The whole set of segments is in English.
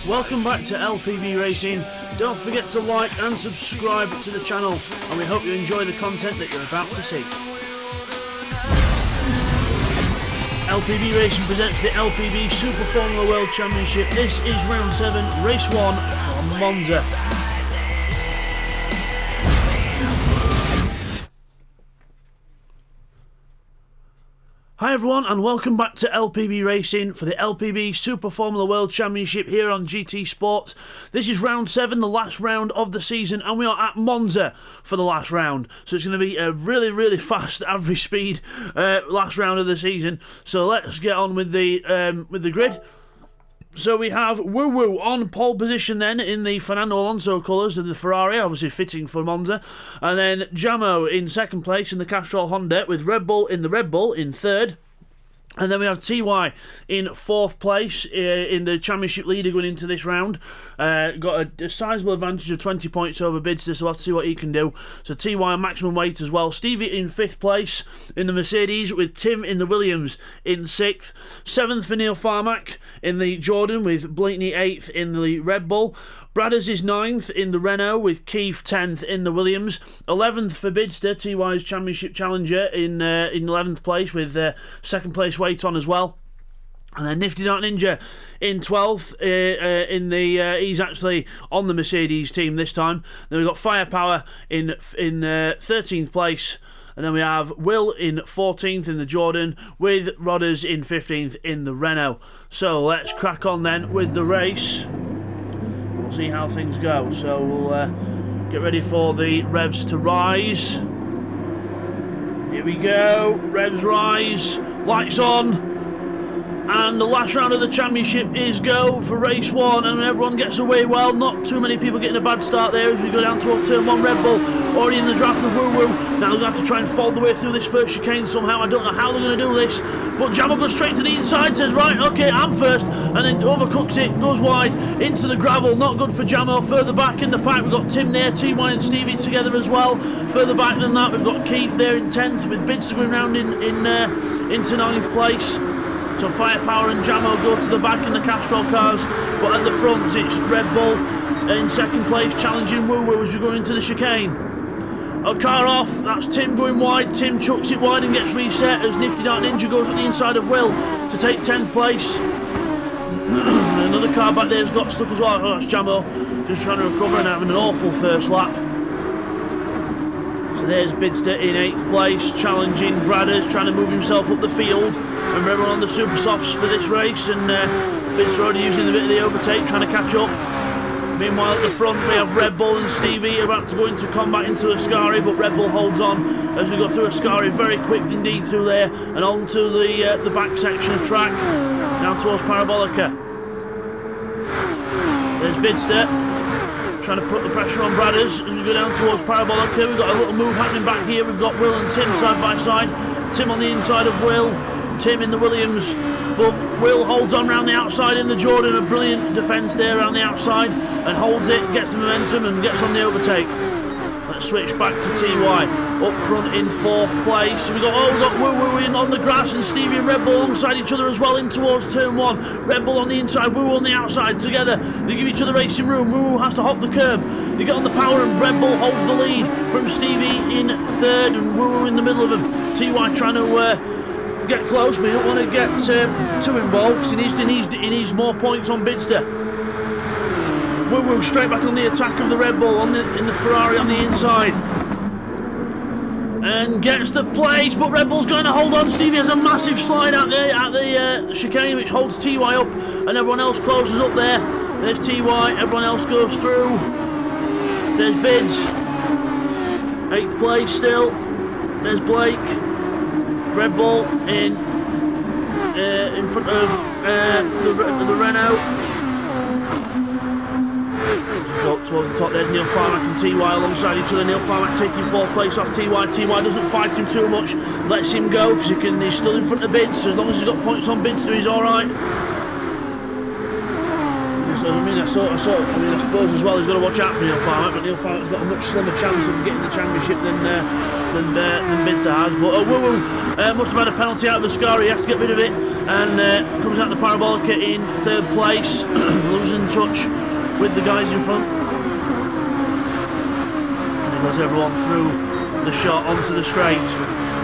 Welcome back to LPB Racing. Don't forget to like and subscribe to the channel, and we hope you enjoy the content that you're about to see. LPB Racing presents the LPB Super Formula World Championship. This is round 7, race 1 from Monza. Hi everyone, and welcome back to LPB Racing for the LPB Super Formula World Championship here on GTSport. This is round 7, the last round of the season, and we are at Monza for the last round. So it's going to be a really fast average speed last round of the season. So let's get on with the grid. So we have Woo Woo on pole position then in the Fernando Alonso colours of the Ferrari, obviously fitting for Monza. And then Jamo in second place in the Castrol Honda, with Red Bull in third. And then we have TY in fourth place in the championship leader going into this round. Got a sizable advantage of 20 points over Bidster, so we'll have to see what he can do. So TY on maximum weight as well. Stevie in fifth place in the Mercedes, with Tim in the Williams in sixth. Seventh for Neil Farmack in the Jordan, with Blakeney eighth in the Red Bull. Bradders is 9th in the Renault, with Keith 10th in the Williams. 11th for Bidster, TY's championship challenger, in 11th place, with second place weight on as well. And then Nifty Dark Ninja in 12th, he's actually on the Mercedes team this time. Then we've got Firepower in 13th place. And then we have Will in 14th in the Jordan, with Rodders in 15th in the Renault. So let's crack on then with the race. We'll see how things go. So we'll get ready for the revs to rise. Here we go. Revs rise. Lights on. And the last round of the championship is go for race 1, and everyone gets away well. Not too many people getting a bad start there as we go down towards turn 1. Red Bull already in the draft with Woo Woo. Now they're going to have to try and fold the way through this first chicane somehow. I don't know how they're going to do this, but Jamal goes straight to the inside, says right, okay, I'm first, and then overcooks it, goes wide into the gravel. Not good for Jamal. Further back in the pack we've got Tim there, TY and Stevie together as well. Further back than that we've got Keith there in 10th, with Bidster going round into 9th place. So Firepower and Jamo go to the back in the Castrol cars, but at the front it's Red Bull in second place, challenging Woo Woo as we go into the chicane. A car off, that's Tim going wide. Tim chucks it wide and gets reset as Nifty Dark Ninja goes at the inside of Will to take 10th place. Another car back there's got stuck as well. Oh, that's Jamo just trying to recover and having an awful first lap. So there's Bidster in 8th place, challenging Bradders, trying to move himself up the field. Remember, everyone on the super softs for this race, and Bidster already using a bit of the overtake, trying to catch up. Meanwhile at the front we have Red Bull and Stevie about to go into combat into Ascari, but Red Bull holds on as we go through Ascari very quick indeed through there, and on to the back section of track, down towards Parabolica. There's Bidster trying to put the pressure on Bradders as we go down towards Parabolica. We've got a little move happening back here. We've got Will and Tim side by side. Tim on the inside of Will, Tim in the Williams, but Will holds on round the outside in the Jordan. A brilliant defence there around the outside, and holds it, gets the momentum and gets on the overtake. Let's switch back to TY up front in 4th place. We've got Woo Woo in on the grass, and Stevie and Red Bull alongside each other as well in towards turn 1. Red Bull on the inside, Woo Woo on the outside together. They give each other racing room. Woo Woo has to hop the curb. They get on the power, and Red Bull holds the lead from Stevie in 3rd and Woo Woo in the middle of them. TY trying to get close, but he don't want to get too involved because he needs more points on Bidster. Woo Woo straight back on the attack of the Red Bull in the Ferrari on the inside, and gets the place, but Red Bull's going to hold on. Stevie has a massive slide at the chicane, which holds TY up, and everyone else closes up there. There's TY, everyone else goes through. There's Bids, 8th place still. There's Blake. Red Bull in front of the Renault. Go up towards the top. There's Neil Farmack and TY alongside each other. Neil Farmack taking 4th place off TY. TY doesn't fight him too much, lets him go because he's still in front of Bids. So as long as he's got points on Bids, so he's all right. There's So I suppose as well he's got to watch out for Neil Farmack, but Neil Farmack's got a much slimmer chance of getting the championship than Binter has. But Woo must have had a penalty out of the scar. He has to get rid of it, and comes out the Parabolica in 3rd place, losing touch with the guys in front. And he goes everyone through the shot onto the straight,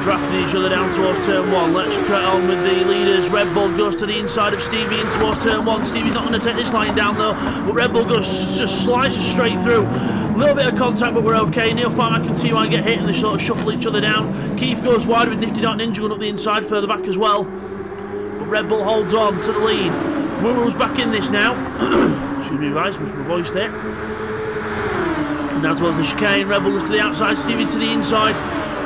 drafting each other down towards turn 1. Let's get on with the leaders. Red Bull goes to the inside of Stevie in towards turn 1. Stevie's not going to take this line down though, but Red Bull goes, just slices straight through. A little bit of contact, but we're okay. Neil Farmack and T1 get hit and they sort of shuffle each other down. Keith goes wide with Nifty Dot Ninja going up the inside further back as well, but Red Bull holds on to the lead. Wuru's back in this now. Excuse me guys, with my voice there. And down towards the chicane. Red Bull goes to the outside, Stevie to the inside.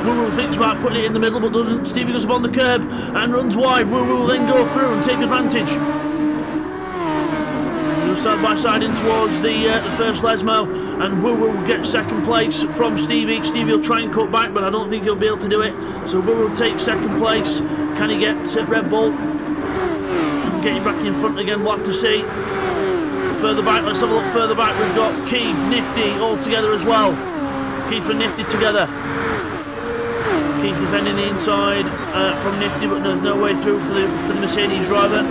Woo thinks about putting it in the middle but doesn't. Stevie goes up on the curb and runs wide. Woo will then go through and take advantage. Goes side by side in towards the first Lesmo, and Woo will get 2nd place from Stevie. Stevie will try and cut back, but I don't think he'll be able to do it. So Woo will take 2nd place. Can he get Red Bull and get him back in front again? We'll have to see. Further back, let's have a look further back. We've got Keith, Nifty all together as well. Keith and Nifty together. Keith defending the inside from Nifty, but there's no way through for the Mercedes driver.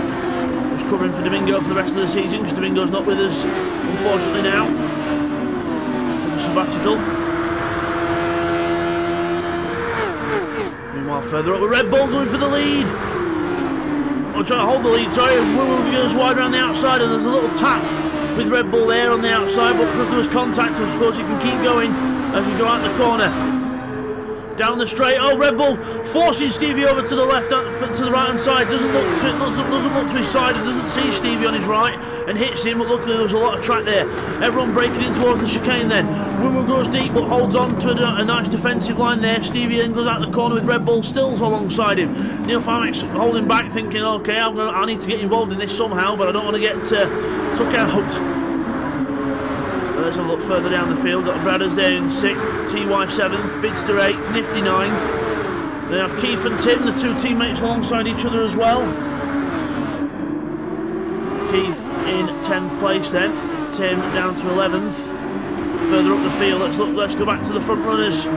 He's covering for Domingo for the rest of the season because Domingo's not with us, unfortunately, now. For the sabbatical. Meanwhile, further up with Red Bull going for the lead. I'm trying to hold the lead, sorry. Woo goes wide around the outside, and there's a little tap with Red Bull there on the outside, but because there was contact, I suppose he can keep going as we go out the corner. Down the straight, Red Bull forcing Stevie over to the left, to the right hand side. Doesn't look to his side, and doesn't see Stevie on his right, and hits him. But luckily there was a lot of track there. Everyone breaking in towards the chicane then. Woo goes deep, but holds on to a nice defensive line there. Stevie then goes out the corner with Red Bull still alongside him. Neil Farmack's holding back, thinking, okay, I need to get involved in this somehow, but I don't want to get took out. Let's have a look further down the field. Got Bradders there in 6th, TY 7th, Bidster 8th, Nifty 9th. They have Keith and Tim, the 2 teammates alongside each other as well. Keith in 10th place then, Tim down to 11th. Further up the field, let's go back to the front runners.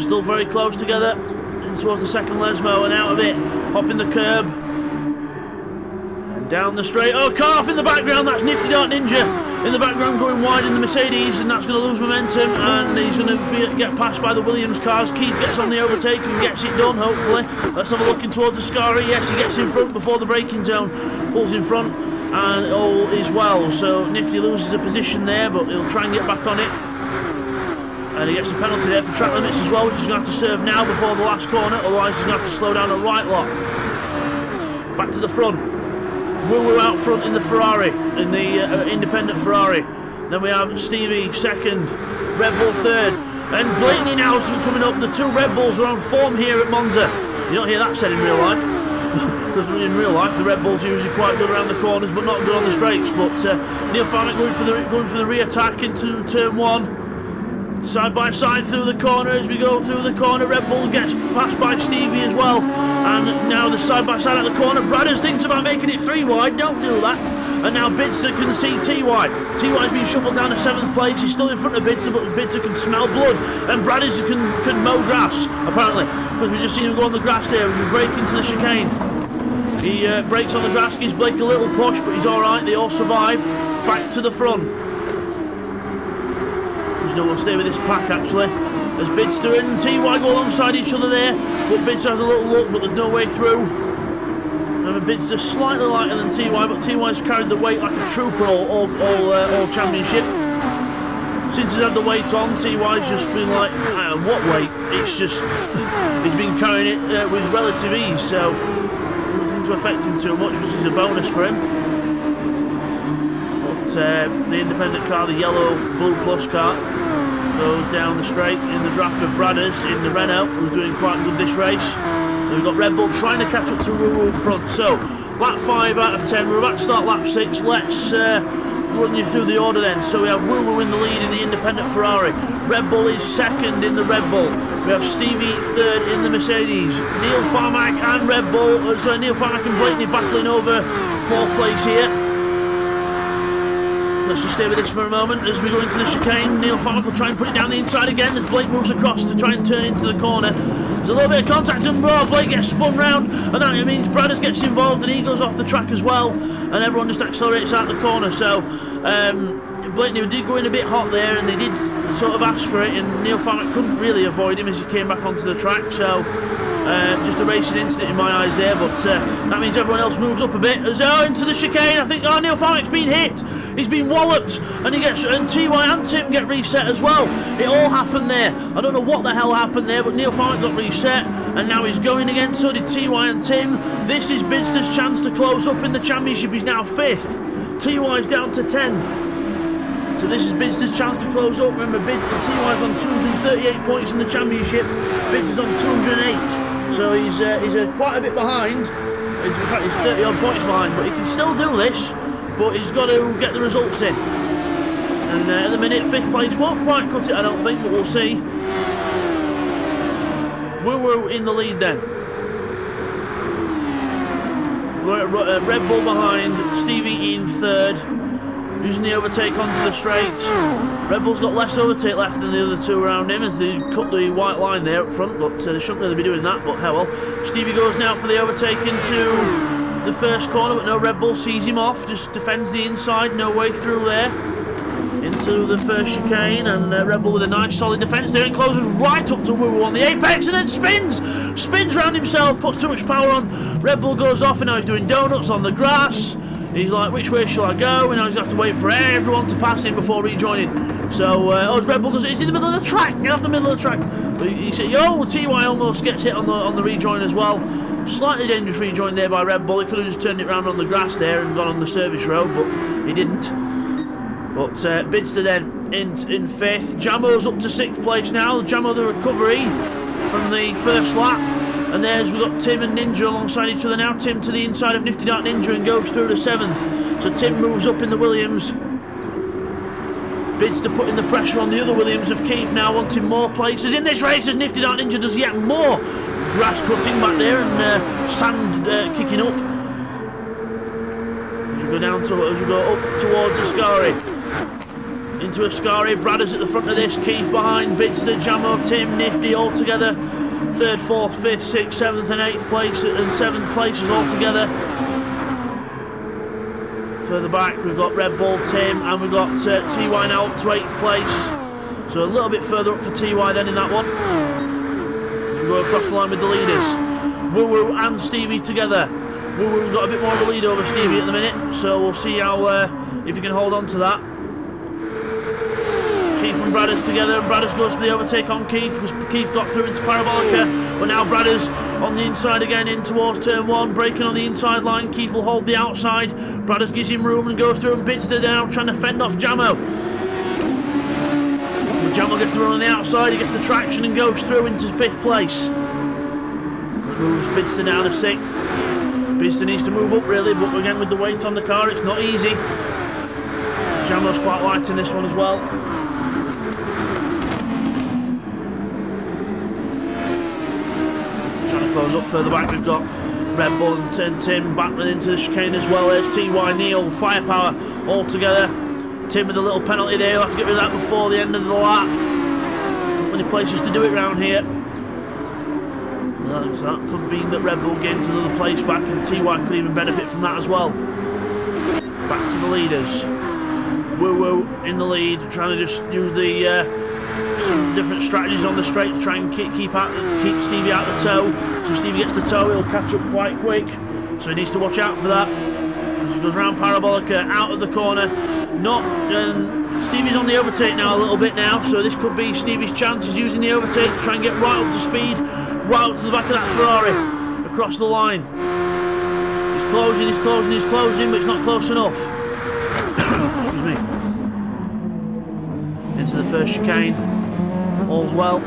Still very close together, in towards the 2nd Lesmo and out of it, hopping the curb. And down the straight, car off in the background, that's Nifty Dart Ninja. In the background going wide in the Mercedes, and that's going to lose momentum, and he's going to get passed by the Williams cars. Keith gets on the overtake and gets it done, hopefully. Let's have a look in towards the Scary. Yes, he gets in front before the braking zone, pulls in front, and all is well. So Nifty loses a position there, but he'll try and get back on it. And he gets a penalty there for track limits as well, which he's going to have to serve now before the last corner, otherwise he's going to have to slow down a right lot. Back to the front. Woo out front in the Ferrari, in the independent Ferrari. Then we have Stevie 2nd, Red Bull 3rd, and Blatney now coming up. The 2 Red Bulls are on form here at Monza. You don't hear that said in real life, because in real life the Red Bulls are usually quite good around the corners, but not good on the straights. But Neil Farmack going for the re-attack into turn 1. Side by side through the corner. As we go through the corner, Red Bull gets passed by Stevie as well, and now the side by side at the corner. Bradders thinks about making it 3 wide, don't do that. And now Bidster can see TY. TY's been shuffled down to 7th place. He's still in front of Bidster, but Bidster can smell blood, and Bradders can mow grass apparently, because we just seen him go on the grass there. We break into the chicane. He breaks on the grass, gives Blake a little push, but he's alright. They all survive. Back to the front. We'll stay with this pack actually, as Bidster and TY go alongside each other there, but Bidster has a little look, but there's no way through. Remember, Bidster slightly lighter than TY, but TY's carried the weight like a trooper all championship. Since he's had the weight on, TY's just been like, what weight? It's just, he's been carrying it with relative ease, so it doesn't seem to affect him too much, which is a bonus for him. The independent car, the yellow Blue Plus car, goes down the straight in the draft of Bradders in the Renault, who's doing quite good this race. And we've got Red Bull trying to catch up to Woo up front. So, lap 5 out of 10, we're about to start lap 6. Let's run you through the order then. So we have Woo in the lead in the independent Ferrari. Red Bull is 2nd in the Red Bull. We have Stevie 3rd in the Mercedes. Neil Farmack and Red Bull, Neil Farmack and Blatney battling over 4th place here. Let's just stay with this for a moment as we go into the chicane. Neil Farmick will try and put it down the inside again as Blake moves across to try and turn into the corner. There's a little bit of contact and Blake gets spun round, and that means Bradders gets involved and he goes off the track as well, and everyone just accelerates out the corner. So Blake did go in a bit hot there, and they did sort of ask for it, and Neil Farmick couldn't really avoid him as he came back onto the track. So just a racing incident in my eyes there, but that means everyone else moves up a bit as into the chicane. I think Neil Farmick's been hit, he's been walloped, and TY and Tim get reset as well. It all happened there. I don't know what the hell happened there, but Neil Farmick got reset, and now he's going again. So did TY and Tim. This is Bidster's chance to close up in the championship. He's now 5th. TY's down to 10th. So this is Bidster's chance to close up. Remember, TY's on 238 points in the championship. Bidster's on 208. So he's quite a bit behind. In fact, he's 30 odd points behind, but he can still do this. But he's got to get the results in. And at the minute, 5th place won't quite cut it, I don't think, but we'll see. Woo in the lead then. Red Bull behind, Stevie in 3rd. Using the overtake onto the straight. Red Bull's got less overtake left than the other two around him as they cut the white line there up front, but they shouldn't really be doing that, but hell well. Stevie goes now for the overtake into the first corner, but no, Red Bull sees him off, just defends the inside, no way through there. Into the first chicane, and Red Bull with a nice solid defence there, and closes right up to Woo on the apex, and then spins round himself, puts too much power on. Red Bull goes off, and now he's doing donuts on the grass. He's like, which way shall I go? And now he's going to have to wait for everyone to pass him before rejoining. So, Red Bull goes, it's in the middle of the track, get off the middle of the track. But he said, TY almost gets hit on the rejoin as well. Slightly dangerous rejoin there by Red Bull. He could have just turned it round on the grass there and gone on the service road, but he didn't. But Bidster then in 5th. Jamo's up to 6th place now. Jamo the recovery from the first lap. And there's, we've got Tim and Ninja alongside each other now. Tim to the inside of Nifty Dark Ninja and goes through to 7th. So Tim moves up in the Williams. Bidster putting the pressure on the other Williams of Keith now, wanting more places in this race as Nifty Dark Ninja does yet more grass cutting back there and sand kicking up. As we go up towards Ascari. Into Ascari, Bradders at the front of this, Keith behind, Bidster, Jamo, Tim, Nifty all together. 3rd, 4th, 5th, 6th, 7th and 8th place and 7th places all together. Further back we've got Red Bull, Tim, and we've got TY now up to 8th place. So a little bit further up for TY then in that one. We go across the line with the leaders. Woo and Stevie together. Woo got a bit more of a lead over Stevie at the minute, so we'll see how if he can hold on to that. Keith and Bradders together, and Bradders goes for the overtake on Keith because Keith got through into Parabolica, but now Bradders on the inside again in towards turn 1, braking on the inside line. Keith will hold the outside, Bradders gives him room and goes through, and Bidster down trying to fend off Jamo. But Jamo gets to run on the outside, he gets the traction and goes through into 5th place. That moves Bidster down to 6th. Bidster needs to move up really, but again with the weight on the car it's not easy. Jamo's quite light in this one as well. Close up further back, we've got Red Bull and Tim battling into the chicane as well. There's TY, Neil, Firepower all together. Tim with a little penalty there, he'll have to get rid of that before the end of the lap. Not many places to do it round here. That could mean that Red Bull gains another place back, and TY could even benefit from that as well. Back to the leaders. Woo in the lead, trying to just use the some different strategies on the straight to try and keep Stevie out of the toe. So Stevie gets the toe, he'll catch up quite quick. So he needs to watch out for that. As he goes round Parabolica, out of the corner. Stevie's on the overtake now a little bit now, so this could be Stevie's chance. He's using the overtake to try and get right up to speed, right up to the back of that Ferrari, across the line. He's closing, but it's not close enough. Excuse me. Into the first chicane. All's well.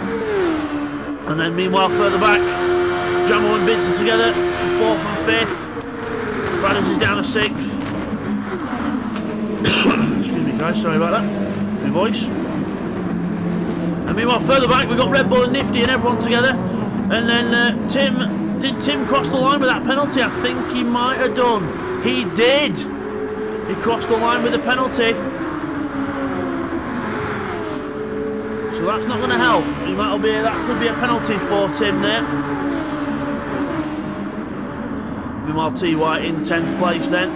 And then meanwhile further back, Jamo and Bidson together, 4th and 5th. Bradders is down to 6th. Excuse me guys, sorry about that. My voice. And meanwhile further back we've got Red Bull and Nifty and everyone together. And then Tim cross the line with that penalty? I think he might have done. He did. He crossed the line with the penalty. So that's not going to help. That could be a penalty for Tim there. Meanwhile, TY in 10th place then.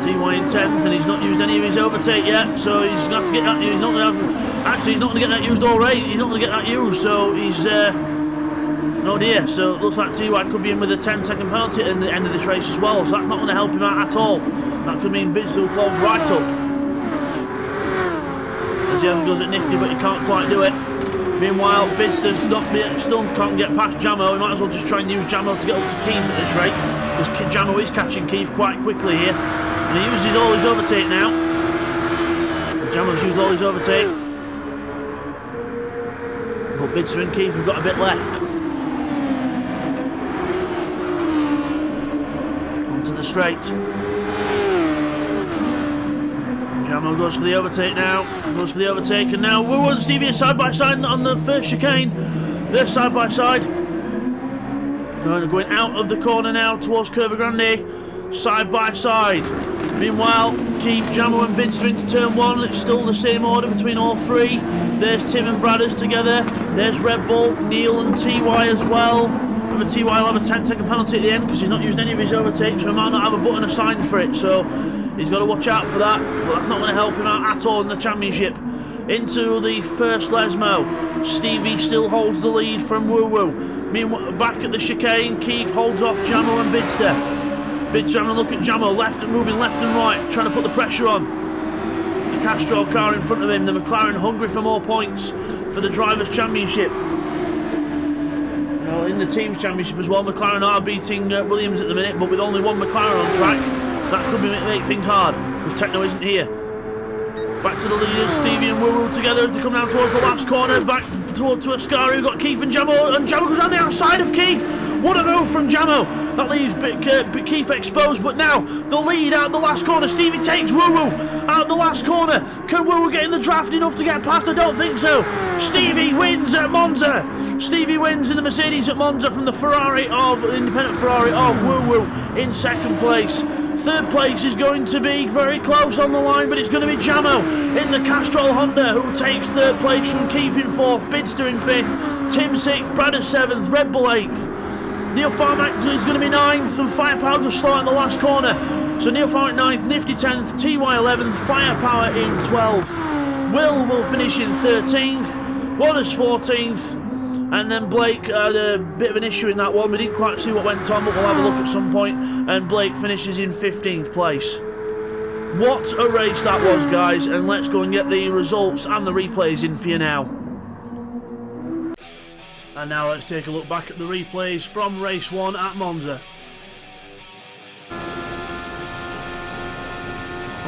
TY in 10th, and he's not used any of his overtake yet, so he's going to have to get that used. Actually, he's not going to get that used already. He's not going to get that used, so he's... oh dear, so it looks like TY could be in with a 10-second penalty at the end of this race as well, so that's not going to help him out at all. That could mean Bidster will close right up. As he goes at nifty, but he can't quite do it. Meanwhile, Bidster still can't get past Jamo. We might as well just try and use Jamo to get up to Keith at this rate, because Jamo is catching Keith quite quickly here. And he uses all his overtake now. Jamo's used all his overtake. But Bidster and Keith have got a bit left. Onto the straight. Jamo goes for the overtake now. Goes for the overtake, and now Wu and Stevie are side by side on the first chicane. They're side by side. Going out of the corner now towards Curva Grande. Side by side. Meanwhile, Keith, Jamo and Bidster into turn 1. It's still the same order between all three. There's Tim and Bradders together. There's Red Bull, Neil and TY as well. Remember, TY will have a 10-second penalty at the end because he's not used any of his overtakes, so he might not have a button assigned for it. So he's got to watch out for that. But that's not going to help him out at all in the championship. Into the first Lesmo. Stevie still holds the lead from Woo Woo. Meanwhile, back at the chicane, Keith holds off Jamo and Bidster. Bidster having a look at Jamo, moving left and right, trying to put the pressure on. The Castro car in front of him, the McLaren hungry for more points for the Drivers' Championship. Well, in the Teams' Championship as well, McLaren are beating Williams at the minute, but with only one McLaren on track, that could make things hard, because Techno isn't here. Back to the leaders, Stevie and Woo together as they come down towards the last corner, back to Ascari. We've got Keith and Jamo goes around the outside of Keith. What a move from Jamo. That leaves Keith exposed, but now the lead out the last corner. Stevie takes Woo out the last corner. Can Woo get in the draft enough to get past? I don't think so. Stevie wins at Monza. Stevie wins in the Mercedes at Monza from the independent Ferrari of Woo in second place. Third place is going to be very close on the line, but it's going to be Jamo in the Castrol Honda who takes third place from Keith in fourth, Bidster in fifth, Tim sixth, Bradders seventh, Red Bull eighth. Neil Farmack is going to be ninth, and Firepower goes slow at the last corner. So Neil Farmack ninth, Nifty 10th, TY 11th, Firepower in 12th. Will finish in 13th, Waters 14th. And then Blake had a bit of an issue in that one. We didn't quite see what went on, but we'll have a look at some point. And Blake finishes in 15th place. What a race that was, guys. And let's go and get the results and the replays in for you now. And now let's take a look back at the replays from race 1 at Monza.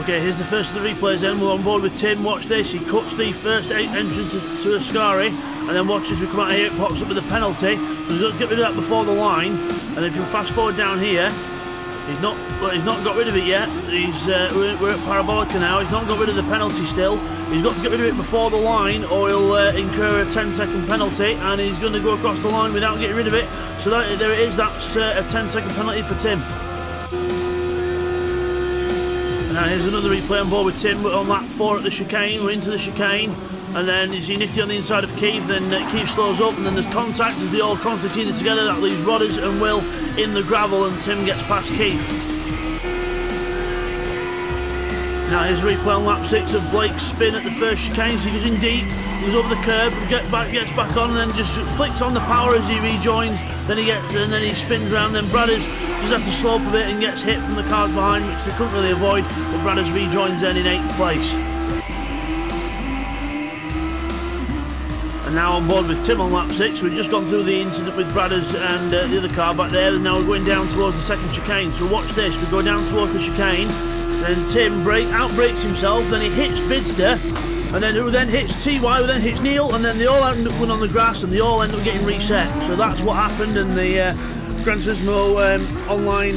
Okay, here's the first of the replays then. We're on board with Tim. Watch this. He cuts the first 8 entrances to Ascari. And then watch as we come out here, it pops up with a penalty. So he's got to get rid of that before the line. And if you fast forward down here, he's not got rid of it yet. We're at Parabolica now. He's not got rid of the penalty still. He's got to get rid of it before the line, or he'll incur a 10-second penalty. And he's going to go across the line without getting rid of it. So there it is. That's a 10-second penalty for Tim. Now here's another replay on board with Tim. We're on lap 4 at the chicane. We're into the chicane. And then you see Nifty on the inside of Keith, then Keith slows up, and then there's contact as they all concertina together. That leaves Rodders and Will in the gravel, and Tim gets past Keith. Now here's a replay on lap 6 of Blake's spin at the first chicane. So he goes in deep, goes over the curb, gets back on, and then just flicks on the power as he rejoins. Then he spins around. Then Bradders just has to slope a bit and gets hit from the cars behind, which they couldn't really avoid. But Bradders rejoins then in 8th place. And now on board with Tim on lap 6. We've just gone through the incident with Bradders and the other car back there, and now we're going down towards the second chicane. So watch this. We go down towards the chicane, then Tim outbrakes himself, then he hits Bidster, and then who then hits TY, who then hits Neil, and then they all end up going on the grass, and they all end up getting reset. So that's what happened, and the Gran Turismo online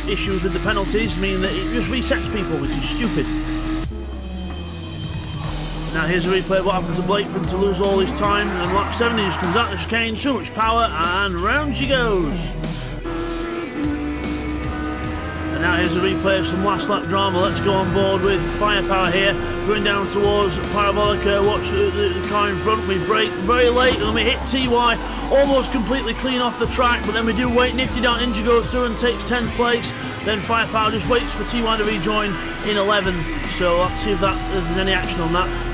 issues with the penalties mean that it just resets people, which is stupid. Now here's a replay of what happened to Blake for him to lose all his time. And lap 7 he just comes out the chicane, too much power, and round she goes. And now here's a replay of some last lap drama. Let's go on board with Firepower here, going down towards Parabolica. Watch the car in front. We brake very late and we hit TY almost completely clean off the track, but then we do wait. Nifty Down Ninja goes through and takes 10th place. Then Firepower just waits for TY to rejoin in 11th. So let's see if there's any action on that.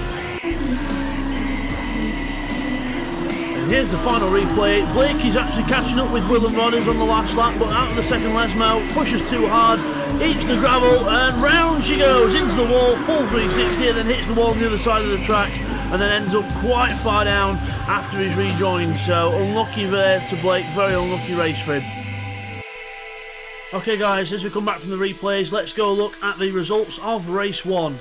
Here's the final replay. Blake is actually catching up with Will and Rodders on the last lap, but out of the second Lesmo, pushes too hard, eats the gravel, and round she goes into the wall, full 360, and then hits the wall on the other side of the track, and then ends up quite far down after he's rejoined. So unlucky there to Blake, very unlucky race for him. Okay guys, as we come back from the replays, let's go look at the results of race 1.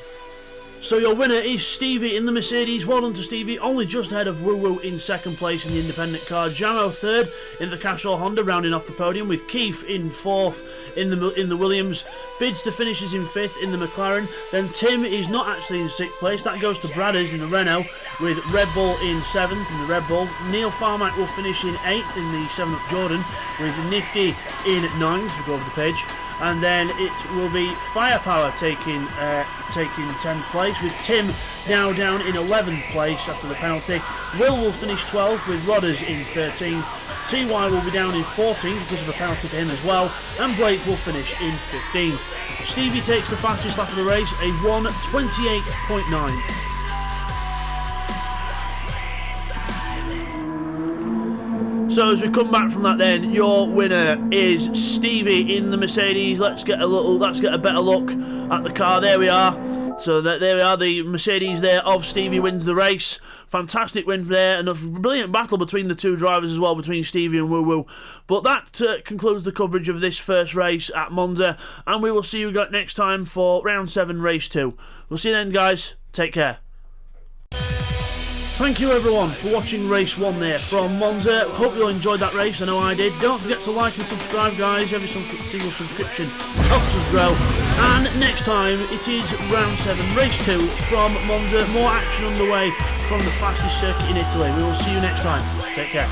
So your winner is Stevie in the Mercedes. Well done to Stevie, only just ahead of Woo Woo in second place in the independent car. Jamo third in the Cashel Honda, rounding off the podium, with Keith in fourth in the Williams. Bidster finishes in fifth in the McLaren. Then Tim is not actually in sixth place. That goes to Bradders in the Renault, with Red Bull in seventh in the Red Bull. Neil Farmack will finish in eighth in the 7-Up Jordan, with Nifty in ninth. We go over the page. And then it will be Firepower taking 10th place, with Tim now down in 11th place after the penalty. Will finish 12th, with Rodders in 13th. TY will be down in 14th because of a penalty for him as well, and Blake will finish in 15th. Stevie takes the fastest lap of the race, a 1:28.9. So as we come back from that, then your winner is Stevie in the Mercedes. Let's get a better look at the car. There we are. So there we are. The Mercedes there of Stevie wins the race. Fantastic win there, and a brilliant battle between the two drivers as well, between Stevie and Woo Woo. But that concludes the coverage of this first race at Monza, and we will see you next time for round 7, race 2. We'll see you then, guys. Take care. Thank you everyone for watching race 1 there from Monza. Hope you all enjoyed that race, I know I did. Don't forget to like and subscribe, guys. Every single subscription helps us grow. And next time it is round 7, race 2 from Monza. More action underway from the fastest circuit in Italy. We will see you next time. Take care.